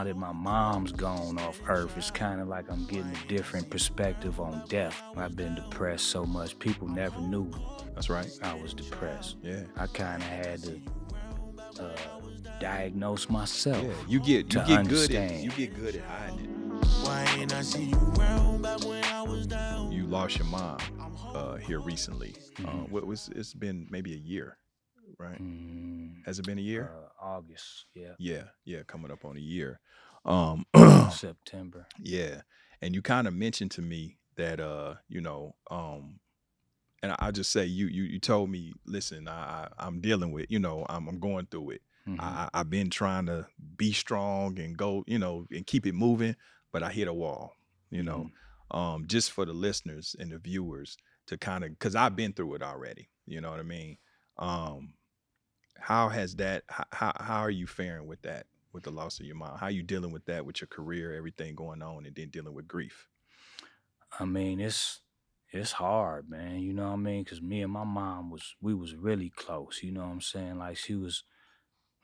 now that my mom's gone off earth, it's kind of like I'm getting a different perspective on death. I've been depressed so much. People never knew That's right. I was depressed. Yeah. I kind of had to diagnose myself. Yeah, you get good understand. you get good at hiding Why ain't I see you around back when I was down? it. You lost your mom here recently. Mhm. It's been maybe a year, right? Has it been a year? August, yeah. Yeah, coming up on a year. September. Yeah. And you kind of mentioned to me that and I just say you told me, listen, I'm dealing with, I'm going through it. I've been trying to be strong and go, and keep it moving, but I hit a wall, just for the listeners and the viewers to kind of, because I've been through it already, you know what I mean? How has that, how are you faring with that, with the loss of your mom? How are you dealing with that, with your career, everything going on, and then dealing with grief? I mean, it's hard, man. You know what I mean? Because me and my mom we was really close. You know what I'm saying? Like she was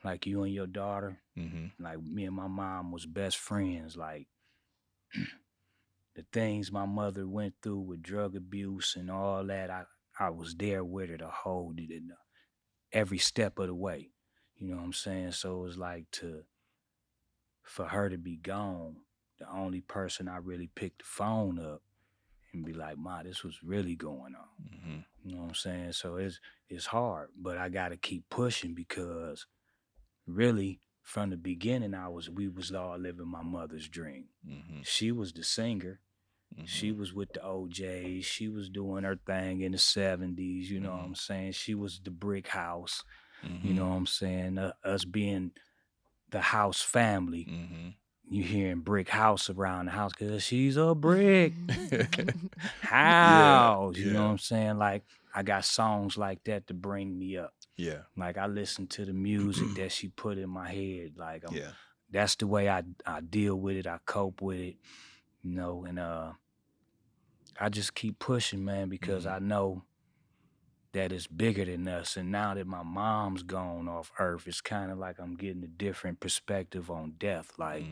like you and your daughter. Mm-hmm. Like me and my mom was best friends. Like the things my mother went through with drug abuse and all that, I was there with her to hold it in every step of the way. You know what I'm saying? So it was like for her to be gone, the only person I really picked the phone up and be like, Ma, this was really going on. Mm-hmm. You know what I'm saying? So it's hard, but I gotta keep pushing because really from the beginning we was all living my mother's dream. Mm-hmm. She was the singer. She was with the OJs. She was doing her thing in the 70s. You know what I'm saying? She was the brick house. You know what I'm saying? Us being the house family. You hearing brick house around the house because she's a brick house. You know what I'm saying? Like I got songs like that to bring me up. Yeah. Like I listen to the music that she put in my head. Like Yeah. that's the way I deal with it. I cope with it. And I just keep pushing, man, because I know that it's bigger than us. And now that my mom's gone off earth, it's kind of like I'm getting a different perspective on death. Like,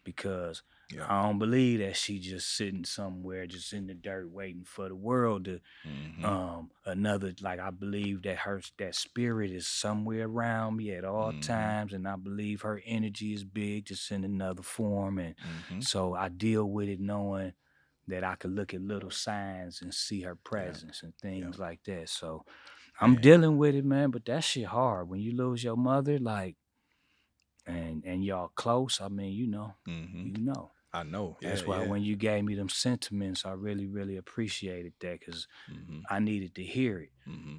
because I don't believe that she just sitting somewhere just in the dirt waiting for the world to like I believe that that spirit is somewhere around me at all times, and I believe her energy is big, just in another form. And so I deal with it knowing that I could look at little signs and see her presence and things like that. So I'm dealing with it, man, but that shit hard. When you lose your mother, like, and y'all close, I mean, you know. I know. That's why when you gave me them sentiments, I really, really appreciated that because I needed to hear it.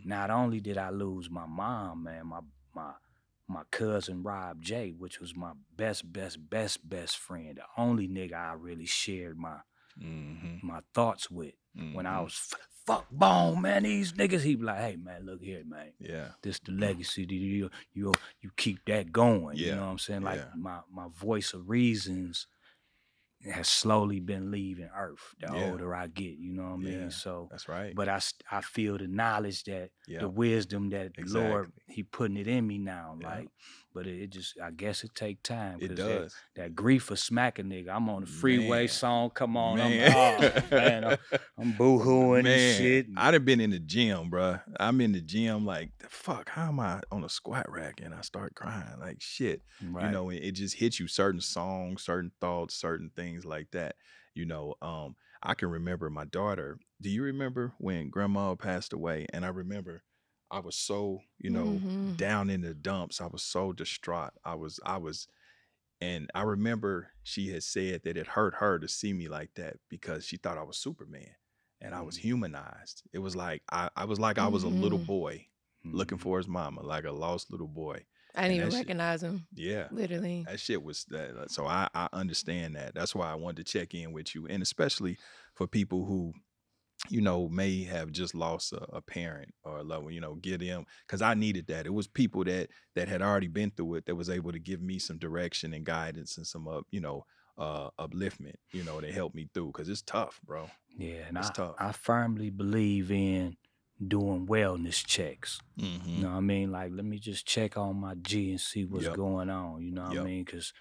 Not only did I lose my mom, man, my cousin Rob J, which was my best friend, the only nigga I really shared my thoughts with when I was fuck bone, man. These niggas, he be like, hey man, look here, man. Yeah. This the legacy. You keep that going. Yeah. You know what I'm saying? Like my voice of reasons has slowly been leaving Earth the older I get, you know what I mean? So that's right. But I feel the knowledge that the wisdom that Lord, he putting it in me now. Like, but it just, I guess it take time. It does. That grief for smacking nigga. I'm on the freeway song. Come on. Man. I'm boo-hooing and shit. I done been in the gym, bro. I'm in the gym like, fuck, how am I on a squat rack? And I start crying like shit. Right. You know, it just hits you, certain songs, certain thoughts, certain things like that. You know, I can remember my daughter. Do you remember when grandma passed away? And I remember I was so, down in the dumps. I was so distraught. I was, and I remember she had said that it hurt her to see me like that because she thought I was Superman and I was humanized. It was like, I was like, I was a little boy looking for his mama, like a lost little boy. I didn't even recognize him. Yeah. Literally. That shit was that. So I understand that. That's why I wanted to check in with you. And especially for people who, may have just lost a parent or a loved one, get them. Cause I needed that. It was people that had already been through it that was able to give me some direction and guidance and some, upliftment, that helped me through. Cause it's tough, bro. Yeah. And it's tough. I firmly believe in doing wellness checks. You know what I mean? Like, let me just check on my G and see what's going on. You know what I mean? Because,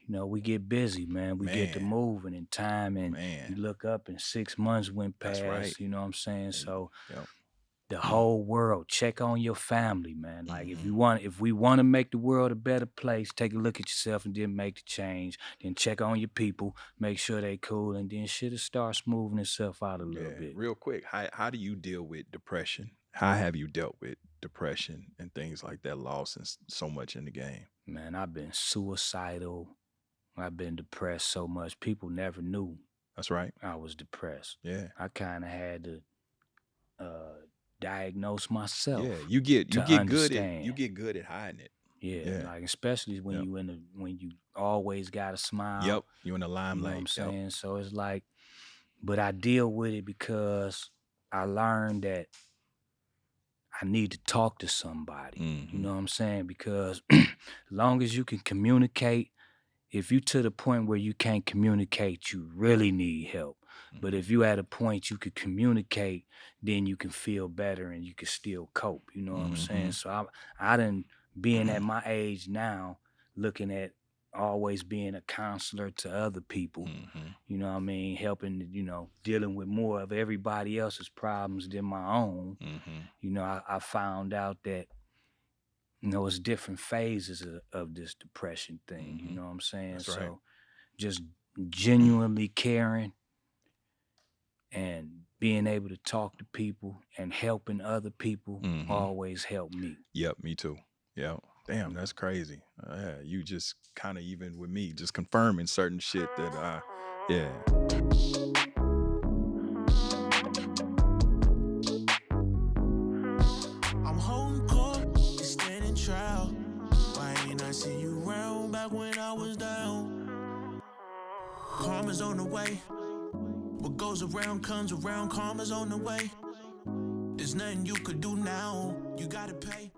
you know, we get busy, man. We get to Man. moving in time, and Man. you look up and 6 months went That's past, right. you know what I'm saying? And- So Yep. the whole world, check on your family, man. Like if we want to make the world a better place, take a look at yourself and then make the change. Then check on your people, make sure they cool, and then shit'll start smoothing itself out a little bit. Real quick, how do you deal with depression? How have you dealt with depression and things like that, loss and so much in the game? Man, I've been suicidal. I've been depressed so much. People never knew That's right. I was depressed. Yeah. I kind of had to diagnose myself. Yeah, you get good at hiding it. Yeah, like especially when when you always got a smile. Yep, you in the You limelight. know what I'm saying? So it's like, but I deal with it because I learned that I need to talk to somebody. You know what I'm saying? Because as long as you can communicate, if you to the point where you can't communicate, you really need help. But if you at a point you could communicate, then you can feel better and you can still cope. You know what I'm saying? So I done being at my age now, looking at always being a counselor to other people, you know what I mean? Helping, you know, dealing with more of everybody else's problems than my own. You know, I found out that, you know, it's different phases of this depression thing. You know what I'm saying? That's so right. just genuinely caring and being able to talk to people and helping other people always helped me. Yep, me too. Yep. Damn, that's crazy. Yeah, you just kind of even with me, just confirming certain shit that I'm holding court, it's standing trial. Why ain't I see you round back when I was down? Karma's on the way. What goes around comes around. Karma's on the way. There's nothing you could do now. You gotta pay.